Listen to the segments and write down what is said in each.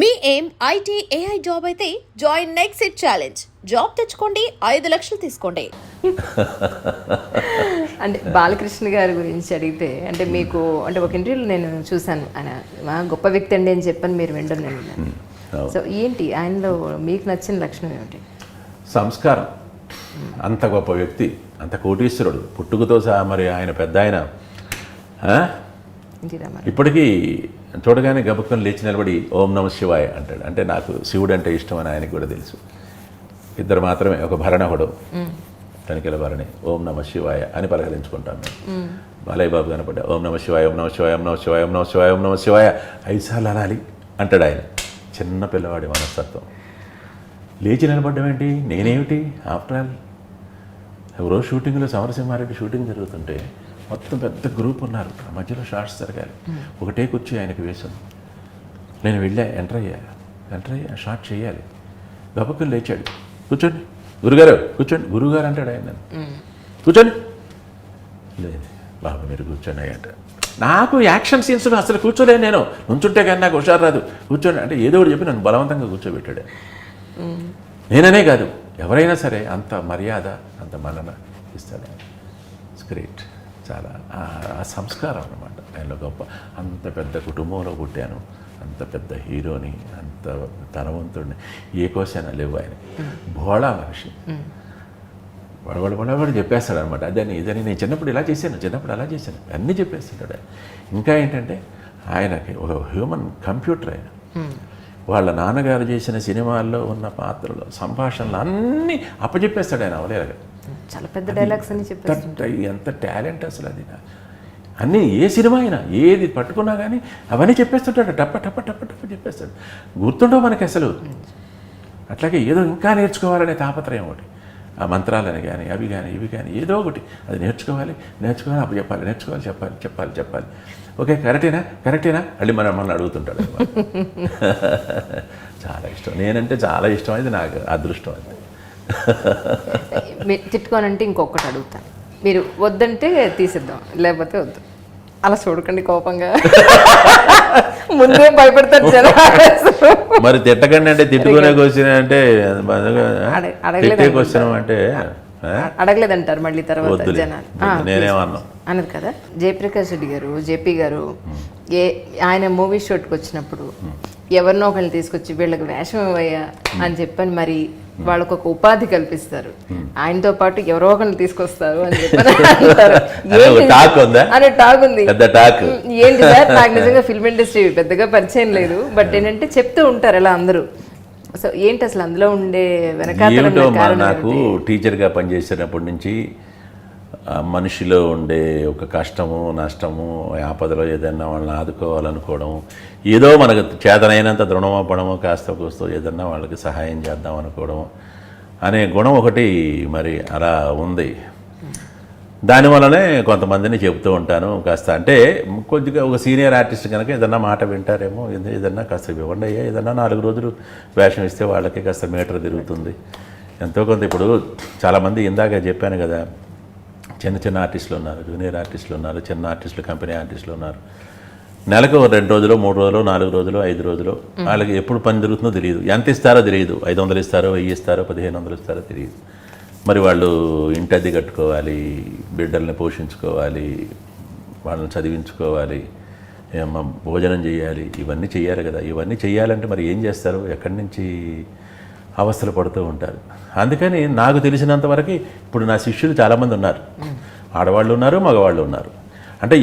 మీ ఏం IT AI job అయితే join next it challenge. Job తెచ్చుకోండి, 5 లక్షలు తీసుకోండి. అంటే బాలకృష్ణ గారి గురించి అడిగితే అంటే మీకు అంటే ఒక ఇంటర్వ్యూలో నేను చూశాను, ఆయన గొప్ప వ్యక్తి అండి అని చెప్పని మీరు వినడం నేను విన్నాను. సో ఏంటి ఆయనలో మీకు నచ్చిన లక్షణం ఏమిటి? సంస్కారం. అంత గొప్ప వ్యక్తి, అంత కోటీశ్వరుడు, పుట్టుకతో సహా మరి ఆయన పెద్ద ఆయన ఇప్పటికీ చూడగానే గబుక్కని లేచి నిలబడి ఓం నమ శివాయ అంటాడు. అంటే నాకు శివుడు అంటే ఇష్టం అని ఆయనకు కూడా తెలుసు. ఇద్దరు మాత్రమే, ఒక భరణ ఒకడు, తనిఖీల భరణి, ఓం నమ శివాయ అని పలకరించుకుంటాం మేము. బాలయ్య బాబు కనపడ్డా ఓం నమ శివాయ, ఓం నమ శివాయ, ఓం నమ శివాయ, ఓం నమ శివాయ, ఓం నమ శివాయ 5 సార్లు అనాలి అంటాడు ఆయన. చిన్న పిల్లవాడి మనస్తత్వం. లేచి నిలబడ్డం ఏంటి, నేనేమిటి, ఆఫ్టర్ ఆల్ ఎవరో షూటింగ్లో సమరసింహారెడ్డి షూటింగ్ జరుగుతుంటే మొత్తం పెద్ద గ్రూప్ ఉన్నారు, మధ్యలో షార్ట్స్ జరగాలి, ఒకటే కూర్చి ఆయనకి వేశాను. నేను వెళ్ళా, ఎంటర్ అయ్యా షార్ట్ చేయాలి. గబక్కలు లేచాడు, కూర్చోండి గురుగారు, కూర్చోండి గురుగారు అంటాడు ఆయన. కూర్చోండి, లేదు బాబు మీరు కూర్చోండి అయ్యంట. నాకు యాక్షన్ సీన్స్లో అసలు కూర్చోలేను నేను, నుంచుంటే కానీ నాకు హుషారు రాదు. కూర్చోండి అంటే ఏదో ఒకటి చెప్పి నన్ను బలవంతంగా కూర్చోబెట్టాడు. నేననే కాదు, ఎవరైనా సరే అంత మర్యాద, అంత మన్నన ఇస్తాడు. It's great. చాలా ఆ సంస్కారం అన్నమాట ఆయనలో గొప్ప. అంత పెద్ద కుటుంబంలో పుట్టాను, అంత పెద్ద హీరోని, అంత ధనవంతుడిని, ఏ క్వశ్చన్ లేవు ఆయన. భోళా మనిషి, వడవడు చెప్పేస్తాడు అనమాట. అదని ఇదని, నేను చిన్నప్పుడు ఇలా చేశాను, చిన్నప్పుడు అలా చేశాను, అన్నీ చెప్పేస్తుంటాడు. ఇంకా ఏంటంటే ఆయనకి ఒక హ్యూమన్ కంప్యూటర్ ఆయన. వాళ్ళ నాన్నగారు చేసిన సినిమాల్లో ఉన్న పాత్రలు, సంభాషణలు అన్నీ అప్పచెప్పేస్తాడు ఆయన అవలేరుగా. చాలా పెద్ద డైలాగ్స్ అని చెప్పేస్తాడు. ఎంత టాలెంట్ అసలు అది. అన్నీ ఏ సినిమా అయినా ఏది పట్టుకున్నా కానీ అవన్నీ చెప్పేస్తుంటాడు, టప్ప టప్ప టప్ప టప్ప చెప్పేస్తాడు. గుర్తుండవు మనకి అసలు. అట్లాగే ఏదో ఇంకా నేర్చుకోవాలనే తాపత్రయం ఒకటి, ఆ మంత్రాలని కానీ అవి కానీ ఇవి కానీ ఏదో ఒకటి అది నేర్చుకోవాలి అప్పుడు చెప్పాలి, చెప్పాలి. ఓకే కరెక్టేనా మళ్ళీ మనల్ని అడుగుతుంటాడు. చాలా ఇష్టం, నేనంటే చాలా ఇష్టం. అది నాకు అదృష్టం. అది మీరు తిట్టుకోనంటే ఇంకొకటి అడుగుతాను, మీరు వద్దంటే తీసేద్దాం, లేకపోతే వద్దు. అలా చూడకండి కోపంగా, ముందే భయపడతారు జనం. మరి తిట్టకండి అంటే తిట్టుకునే క్వశ్చన్ అంటే క్వశ్చన్ అంటే అడగలేదంటారు మళ్ళీ తర్వాత జనాలు. నేనేమన్నా అన్నది కదా. జయప్రకాష్ రెడ్డి గారు, జేపీ గారు ఆయన మూవీ షూట్కి వచ్చినప్పుడు ఎవరినో ఒకరిని తీసుకొచ్చి వీళ్ళకి వేషం ఇవ్వయ్యా అని చెప్పని మరి వాళ్ళకు ఒక ఉపాధి కల్పిస్తారు. ఆయనతో పాటు ఎవరో ఒకరిని తీసుకొస్తారు అని చెప్పని అంటారు. అనే టాక్ ఉంది. ఏంటి సార్, నాకు నిజంగా ఫిల్మ్ ఇండస్ట్రీ పెద్దగా పరిచయం లేదు, బట్ ఏంటంటే చెప్తూ ఉంటారు అలా అందరూ. సో ఏంటి అసలు అందులో ఉండే వెనకాల? నాకు టీచర్గా పనిచేసేటప్పటి నుంచి మనిషిలో ఉండే ఒక కష్టము, నష్టము, ఆపదలో ఏదన్నా వాళ్ళని ఆదుకోవాలనుకోవడం, ఏదో మనకు చేతనైనంత దృఢమపడము, కాస్త కూస్తో ఏదన్నా వాళ్ళకి సహాయం చేద్దాం అనుకోవడం అనే గుణం ఒకటి మరి అలా ఉంది. దానివల్లనే కొంతమందిని చెబుతూ ఉంటాను. కాస్త అంటే కొద్దిగా ఒక సీనియర్ ఆర్టిస్ట్ కనుక ఏదన్నా మాట వింటారేమో, ఏదన్నా కాస్త ఇవ్వండి అయ్యా, ఏదన్నా 4 రోజులు వేషం ఇస్తే వాళ్ళకి కాస్త మీటర్ తిరుగుతుంది ఎంతో కొంత. ఇప్పుడు చాలామంది ఇందాక చెప్పాను కదా, చిన్న ఆర్టిస్టులు ఉన్నారు, జూనియర్ ఆర్టిస్టులు ఉన్నారు, చిన్న ఆర్టిస్టులు, కంపెనీ ఆర్టిస్టులు ఉన్నారు. నెలకు 2 రోజులు, 3 రోజులు, 4 రోజులు, 5 రోజులు, వాళ్ళకి ఎప్పుడు పని జరుగుతుందో తెలియదు, ఎంత ఇస్తారో తెలియదు, 500 ఇస్తారో, 1000 ఇస్తారో, 1500 ఇస్తారో తెలియదు. మరి వాళ్ళు ఇంటి అద్దె కట్టుకోవాలి, బిడ్డల్ని పోషించుకోవాలి, వాళ్ళని చదివించుకోవాలి, భోజనం చేయాలి, ఇవన్నీ చేయాలి కదా. ఇవన్నీ చేయాలంటే మరి ఏం చేస్తారు, ఎక్కడి నుంచి అవస్థలు పడుతూ ఉంటారు. అందుకని నాకు తెలిసినంతవరకు ఇప్పుడు నా శిష్యులు చాలామంది ఉన్నారు, ఆడవాళ్ళు ఉన్నారు, మగవాళ్ళు ఉన్నారు. అంటే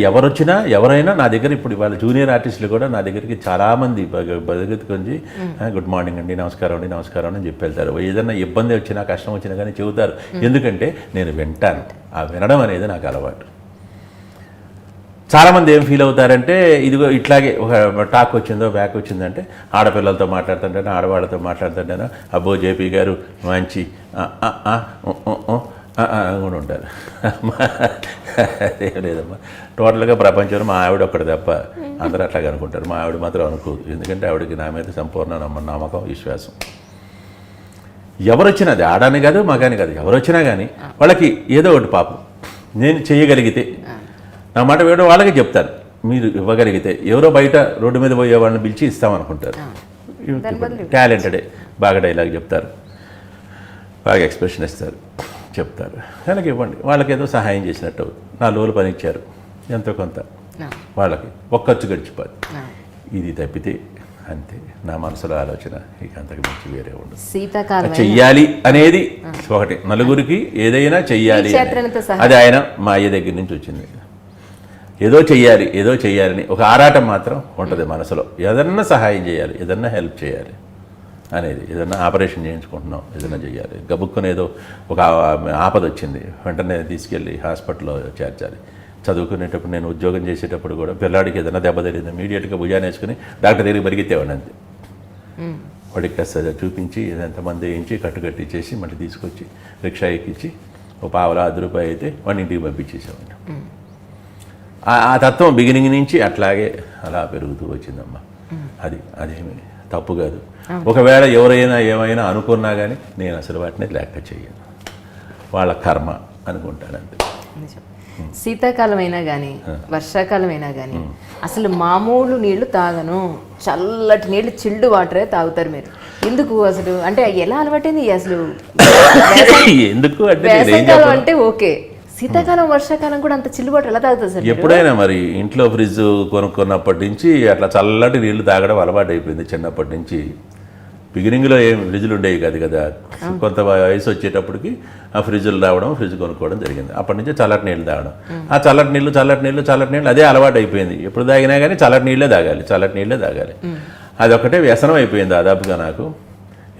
ఎవరైనా నా దగ్గర ఇప్పుడు వాళ్ళ జూనియర్ ఆర్టిస్టులు కూడా నా దగ్గరికి చాలామంది బతికొంచి గుడ్ మార్నింగ్ అండి, నమస్కారం అని చెప్పి వెళ్తారు. ఏదైనా ఇబ్బంది వచ్చినా, కష్టం వచ్చినా కానీ చెబుతారు. ఎందుకంటే నేను వింటాను, ఆ వినడం అనేది నాకు అలవాటు. చాలామంది ఏం ఫీల్ అవుతారంటే, ఇదిగో ఇట్లాగే ఒక టాక్ వచ్చిందో బ్యాక్ వచ్చిందంటే ఆడపిల్లలతో మాట్లాడుతుంటాను, ఆడవాళ్ళతో మాట్లాడుతుంటాను, అబ్బో జేపీ గారు మంచి కూడా ఉంటారు. అదేం లేదమ్మా, టోటల్గా ప్రపంచంలో మా ఆవిడ ఒక్కటి తప్ప అందరూ అట్లాగే అనుకుంటారు. మా ఆవిడ మాత్రం అనుకోదు, ఎందుకంటే ఆవిడకి నా మీద సంపూర్ణ నమ్మకం, విశ్వాసం. ఎవరొచ్చినా, అది ఆడాని కాదు మగాని కాదు, ఎవరొచ్చినా కానీ వాళ్ళకి ఏదో ఒకటి పాపం నేను చేయగలిగితే, నా మాట వేయడం వాళ్ళకి చెప్తాను, మీరు ఇవ్వగలిగితే. ఎవరో బయట రోడ్డు మీద పోయే వాళ్ళని పిలిచి ఇస్తామనుకుంటారు. టాలెంటెడే, బాగా డైలాగ్ చెప్తారు, బాగా ఎక్స్ప్రెషన్ ఇస్తారు, చెప్తారు, వాళ్ళకి ఇవ్వండి. వాళ్ళకి ఏదో సహాయం చేసినట్టు 4 రోజులు పని ఇచ్చారు, ఎంతో కొంత వాళ్ళకి ఒక్క ఖర్చు గడిచిపోదు. ఇది తప్పితే అంతే నా మనసులో ఆలోచన, ఇక అంతకు మించి వేరే ఉండదు. శీతాకాలం చెయ్యాలి అనేది ఒకటి, నలుగురికి ఏదైనా చెయ్యాలి, అది ఆయన మా అయ్య దగ్గర నుంచి వచ్చింది. ఏదో చెయ్యాలని ఒక ఆరాటం మాత్రం ఉంటుంది మనసులో. ఏదన్నా సహాయం చేయాలి, ఏదన్నా హెల్ప్ చేయాలి అనేది, ఏదన్నా ఆపరేషన్ చేయించుకుంటున్నాం, ఏదైనా చేయాలి, గబుక్కుని ఏదో ఒక ఆపద వచ్చింది, వెంటనే తీసుకెళ్ళి హాస్పిటల్లో చేర్చాలి. చదువుకునేటప్పుడు నేను ఉద్యోగం చేసేటప్పుడు కూడా పిల్లాడికి ఏదైనా దెబ్బ తగిలింది, ఇమీడియట్గా భుజాన్ని వేసుకుని డాక్టర్ దగ్గరికి పరిగెత్తేవాడిని అంతే. వాడికి కాస్త చూపించి ఎంతమంది వేయించి కట్టుకట్టించేసి మళ్ళీ తీసుకొచ్చి రిక్షా ఎక్కించి ఒక పావలా 10 రూపాయలు అయితే వాడిని ఇంటికి పంపించేసేవాడిని. ఆ తత్వం బిగినింగ్ నుంచి అట్లాగే అలా పెరుగుతూ వచ్చిందమ్మా. అదేమి తప్పు కాదు. ఒకవేళ ఎవరైనా ఏమైనా అనుకున్నా కానీ నేను అసలు వాటిని లెక్క చేయను, వాళ్ళ కర్మ అనుకుంటాను అంతే. శీతాకాలం అయినా కానీ వర్షాకాలం అయినా కానీ అసలు మామూలు నీళ్లు తాగను, చల్లటి నీళ్లు, చిల్డ్ వాటరే తాగుతారు మీరు. ఎందుకు అసలు? అంటే ఎలా అలవాటైంది అసలు? ఎందుకు వేసవికాలం అంటే ఓకే, శీతాకాలం వర్షాకాలం కూడా అంత చిల్డ్ వాటర్ ఎలా తాగుతుంది సార్? ఎప్పుడైనా మరి ఇంట్లో ఫ్రిడ్జ్ కొనుక్కున్నప్పటి నుంచి అట్లా చల్లటి నీళ్లు తాగడం అలవాటు అయిపోయింది చిన్నప్పటి నుంచి. బిగినింగ్లో ఏం ఫ్రిడ్జ్లు ఉండేవి కాదు కదా, కొంత వయసు వచ్చేటప్పటికి ఆ ఫ్రిడ్జ్లు రావడం, ఫ్రిడ్జ్ కొనుక్కోవడం జరిగింది. అప్పటి నుంచి చల్లటి నీళ్ళు తాగడం, ఆ చల్లటి నీళ్ళు అదే అలవాటు అయిపోయింది. ఎప్పుడు తాగినా కానీ చల్లటి నీళ్ళే తాగాలి. అదొకటే వ్యసనం అయిపోయింది దాదాపుగా నాకు.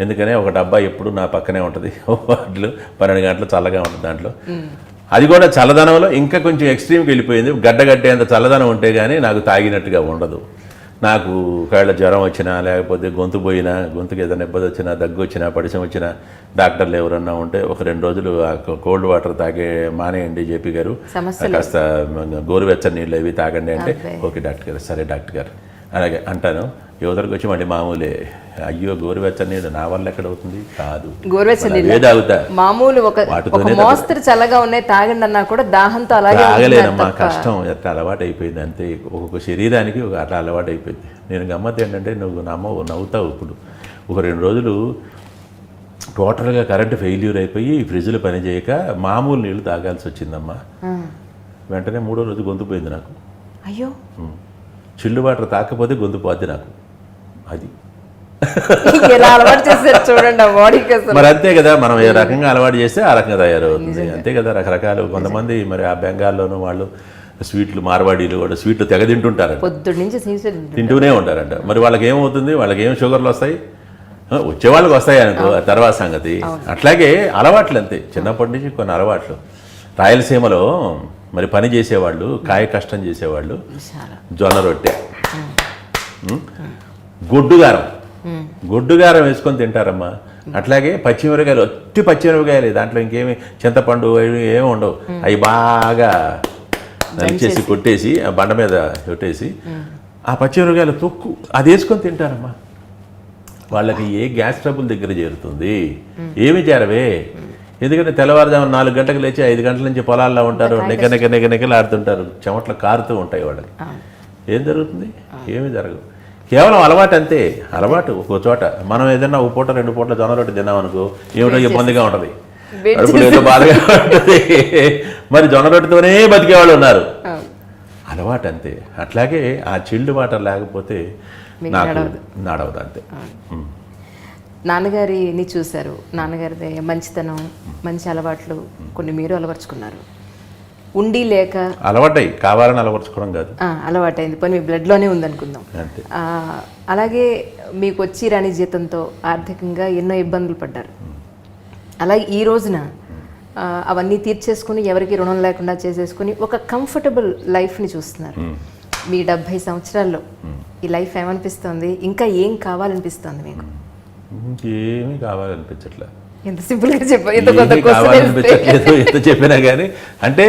ఎందుకనే ఒక డబ్బా ఎప్పుడు నా పక్కనే ఉంటుంది, వాటిలో 12 గంటలు చల్లగా ఉంటుంది దాంట్లో. అది కూడా చల్లదనంలో ఇంకా కొంచెం ఎక్స్ట్రీమ్కి వెళ్ళిపోయింది. గడ్డగట్టేంత చల్లదనం ఉంటే కానీ నాకు తాగినట్టుగా ఉండదు. నాకు ఒకవేళ జ్వరం వచ్చినా, లేకపోతే గొంతు పోయినా, గొంతుకి ఏదైనా ఇబ్బంది వచ్చినా, దగ్గు వచ్చినా, పడిసం వచ్చినా, డాక్టర్లు ఎవరన్నా ఉంటే ఒక 2 రోజులు కోల్డ్ వాటర్ తాగే మానేయండి జేపీ గారు, కాస్త గోరువెచ్చని నీళ్ళు అవి తాగండి అంటే ఓకే డాక్టర్ గారు, సరే డాక్టర్ గారు అలాగే అంటాను. యువతలకు వచ్చి మళ్ళీ మామూలే, అయ్యో గోరువెచ్చని నీళ్ళు నా వల్ల ఎక్కడ అవుతుంది, కాదు గోరువెచ్చని తాగుతా, మామూలు మోస్తరు చల్లగా ఉన్నాయి తాగండి అన్నా కూడా దాహంతో అలాగే తాగలేనమ్మా, కష్టం, ఎట్లా అలవాటు అయిపోయింది అంతే. ఒక్కొక్క శరీరానికి అట్లా అలవాటు అయిపోయింది. నేను గమ్మత్ ఏంటంటే నువ్వు నవ్వుతావు. ఇప్పుడు ఒక 2 రోజులు టోటల్గా కరెంటు ఫెయిల్యూర్ అయిపోయి ఫ్రిడ్జ్లు పనిచేయక మామూలు నీళ్ళు తాగాల్సి వచ్చిందమ్మా. వెంటనే 3వ రోజు గొంతు పోయింది నాకు. అయ్యో, చిల్లు వాటర్ తాకపోతే గొంతు పోద్ది నాకు. అది మరి అంతే కదా, మనం ఏ రకంగా అలవాటు చేస్తే ఆ రకంగా తయారవుతుంది అంతే కదా. రకరకాలు కొంతమంది మరి ఆ బెంగాల్లోనూ వాళ్ళు స్వీట్లు, మార్వాడీలు కూడా స్వీట్లు తెగ తింటుంటారు, తింటూనే ఉంటారంట. మరి వాళ్ళకి ఏమవుతుంది, వాళ్ళకి ఏం షుగర్లు వస్తాయి, వచ్చేవాళ్ళకి వస్తాయి అనుకో, తర్వాత సంగతి. అట్లాగే అలవాట్లు అంతే, చిన్నప్పటి నుంచి కొన్ని అలవాట్లు. రాయలసీమలో మరి పని చేసేవాళ్ళు, కాయ కష్టం చేసేవాళ్ళు జొన్న రొట్టె, గొడ్డుగారం వేసుకొని తింటారమ్మా. అట్లాగే పచ్చిమిరకాయలు, ఒట్టి పచ్చిమిరపకాయలు, దాంట్లో ఇంకేమి చింతపండు ఏమి ఉండవు. అవి బాగా నలిచేసి కొట్టేసి ఆ బండ మీద కొట్టేసి ఆ పచ్చిమిరపకాయలు తొక్కు అది వేసుకొని తింటారమ్మా. వాళ్ళకి ఏ గ్యాస్ ట్రబుల్ దగ్గర చేరుతుంది, ఏమి చేరవే. ఎందుకంటే తెల్లవారుజామున 4 గంటలకు లేచి 5 గంటల నుంచి పొలాల్లో ఉంటారు, నెక్కలు ఆడుతుంటారు, చెమట్లు కారుతూ ఉంటాయి వాళ్ళకి. ఏం జరుగుతుంది? ఏమీ జరగదు. కేవలం అలవాటు అంతే. అలవాటు ఒక చోట. మనం ఏదైనా ఒక పూట 2 పూటల జొన్న రొట్టె తిన్నాం అనుకో, ఏమిటో ఇబ్బందిగా ఉంటుంది, కడుపులో ఏదో బాధగా ఉంటుంది. మరి జొన్న రొట్టెతోనే బతికేవాళ్ళు ఉన్నారు. అలవాటు అంతే. అట్లాగే ఆ చిల్డ్ వాటర్ లేకపోతే నాకు నడవదు అంతే. నాన్నగారిని చూశారు, నాన్నగారిది మంచితనం, మంచి అలవాట్లు కొన్ని మీరు అలవర్చుకున్నారు. ఉండి లేక అలవాటై కావాలని అలవర్చుకోవడం కాదు, అలవాటైంది, పని మీ బ్లడ్లోనే ఉందనుకుందాం. అలాగే మీకు వచ్చి రాని జీతంతో ఆర్థికంగా ఎన్నో ఇబ్బందులు పడ్డారు. అలాగే ఈ రోజున అవన్నీ తీర్చేసుకుని, ఎవరికి రుణం లేకుండా చేసేసుకుని ఒక కంఫర్టబుల్ లైఫ్ని చూస్తున్నారు. మీ 70 సంవత్సరాల్లో ఈ లైఫ్ ఏమనిపిస్తుంది? ఇంకా ఏం కావాలనిపిస్తుంది మీకు? ఇంకేమీ కావాలనిపించట్లా. ఎంత సింపుల్గా కావాలనిపించట్లేదు ఎంత చెప్పినా కానీ. అంటే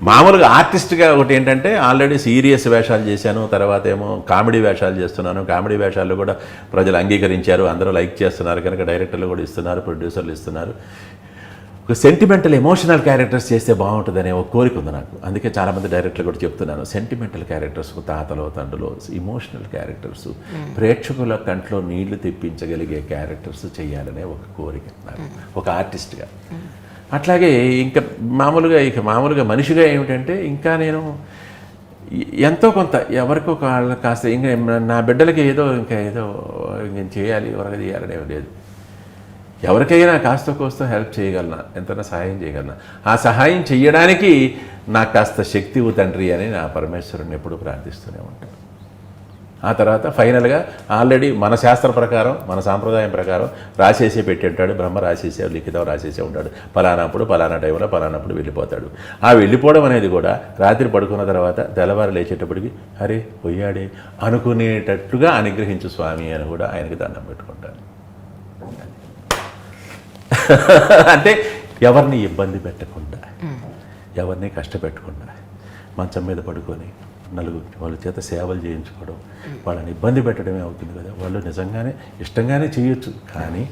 మామూలుగా ఆర్టిస్ట్గా ఒకటి ఏంటంటే ఆల్రెడీ సీరియస్ వేషాలు చేశాను, తర్వాత ఏమో కామెడీ వేషాలు చేస్తున్నాను. కామెడీ వేషాలు కూడా ప్రజలు అంగీకరించారు, అందరూ లైక్ చేస్తున్నారు కనుక డైరెక్టర్లు కూడా ఇస్తున్నారు, ప్రొడ్యూసర్లు ఇస్తున్నారు. ఒక సెంటిమెంటల్ ఎమోషనల్ క్యారెక్టర్స్ చేస్తే బాగుంటుందనే ఒక కోరిక ఉంది నాకు. అందుకే చాలామంది డైరెక్టర్లు కూడా చెప్తున్నాను, సెంటిమెంటల్ క్యారెక్టర్స్, తాతలో తండ్రులో ఇమోషనల్ క్యారెక్టర్స్, ప్రేక్షకుల కంట్లో నీళ్లు తెప్పించగలిగే క్యారెక్టర్స్ చేయాలనే ఒక కోరిక నాకు ఒక ఆర్టిస్ట్గా. అట్లాగే ఇంకా మామూలుగా మనిషిగా ఏమిటంటే ఇంకా నేను ఎంతో కొంత ఎవరికో కాస్త ఇంకా నా బిడ్డలకి ఏదో నేను చేయాలి, వరగ చేయాలనేది లేదు. ఎవరికైనా కాస్త కోస్తో హెల్ప్ చేయగలనా, ఎంతైనా సహాయం చేయగలనా, ఆ సహాయం చేయడానికి నాకు కాస్త శక్తి తండ్రి అని నా పరమేశ్వరుని ఎప్పుడూ ప్రార్థిస్తూనే ఉంటాను. ఆ తర్వాత ఫైనల్గా ఆల్రెడీ మన శాస్త్ర ప్రకారం, మన సాంప్రదాయం ప్రకారం రాసేసే పెట్టి ఉంటాడు, బ్రహ్మ రాసేసే లిఖితం రాసేసే ఉంటాడు, పలానాప్పుడు పలానా టైంలో పలానాప్పుడు వెళ్ళిపోతాడు. ఆ వెళ్ళిపోవడం అనేది కూడా రాత్రి పడుకున్న తర్వాత తెల్లవారు లేచేటప్పటికి అరే పోయాడే అనుకునేటట్లుగా అనుగ్రహించు స్వామి అని కూడా ఆయనకి దండం పెట్టుకుంటాను. అంటే ఎవరిని ఇబ్బంది పెట్టకుండా, ఎవరిని కష్టపెట్టకుండా, మంచం మీద పడుకొని నలుగురు వాళ్ళ చేత సేవలు చేయించుకోవడం, వాళ్ళని ఇబ్బంది పెట్టడమే అవుతుంది కదా. వాళ్ళు నిజంగానే ఇష్టంగానే చేయొచ్చు, కానీ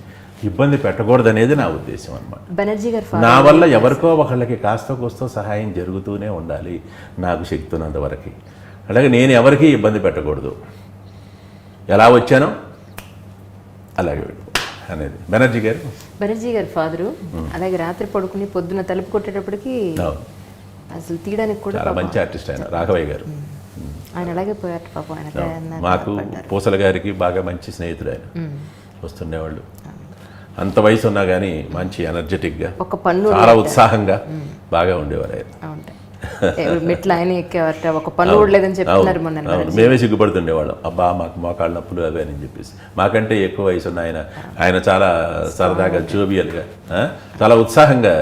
ఇబ్బంది పెట్టకూడదు అనేది నా ఉద్దేశం అన్నమాట. బెనర్జీ గారు నా వల్ల ఎవరికో ఒకళ్ళకి కాస్త కోస్తో సహాయం జరుగుతూనే ఉండాలి నాకు శక్తి ఉన్నంత వరకు. అలాగే నేను ఎవరికీ ఇబ్బంది పెట్టకూడదు, ఎలా వచ్చానో అలాగే అనేది బెనర్జీ గారు ఫాదరు. అలాగే రాత్రి పడుకుని పొద్దున తలుపు కొట్టేటప్పటికి అసలు తీయడానికి కూడా చాలా మంచి ఆర్టిస్ట్ ఆయన, రాఘవయ్య గారు. ఆయన అలాగే పోయారు పాపం. ఆయన మాకు పూసల గారికి బాగా మంచి స్నేహితుడు ఆయన, వస్తుండేవాళ్ళు. అంత వయసు ఉన్నా కానీ మంచి ఎనర్జెటిక్గా, చాలా ఉత్సాహంగా బాగా ఉండేవారు ఆయన. మెట్లు ఆయన ఎక్కేవారట, ఒక పన్ను కూడా లేదని చెప్తున్నారు మొన్న. మేమే సిగ్గుపడుతుండేవాళ్ళం, అబ్బా మాకు మోకాళ్ళ నొప్పులు అవే అని చెప్పేసి. మాకంటే ఎక్కువ వయసు ఉన్న ఆయన చాలా సరదాగా జోబియల్గా చాలా ఉత్సాహంగా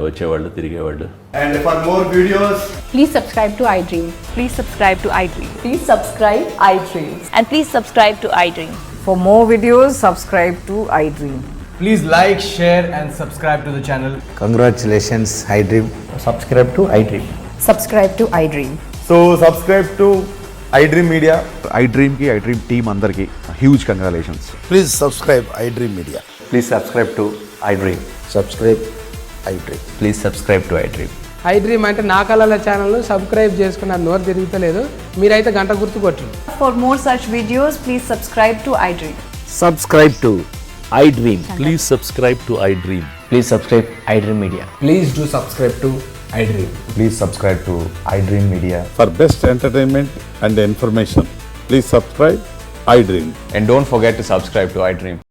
వచ్చేవాళ్ళు, తిరిగేవాళ్ళు. And for more videos, Please subscribe to iDream. Please subscribe to iDream. Please subscribe iDream. And please subscribe to iDream. For more videos, subscribe to iDream. please like, share and subscribe to the channel. Congratulations, iDream. Subscribe to iDream. Subscribe to iDream. So subscribe to iDream Media. iDream ki iDream team andarki huge congratulations. Please subscribe iDream Media. Please subscribe to iDream. Subscribe iDream. Please subscribe to iDream. iDream అంటే నా కళల channel subscribe చేసుకున్న నోరు తిరుగుతలేదు, మీరైతే గంట గుర్తు కొట్టండి. For more such videos, please subscribe to iDream. Subscribe to iDream. Please subscribe to iDream. Please subscribe iDream Media. Please do subscribe to iDream. Please subscribe to iDream Media. For best entertainment and information, please subscribe iDream. And don't forget to subscribe to iDream.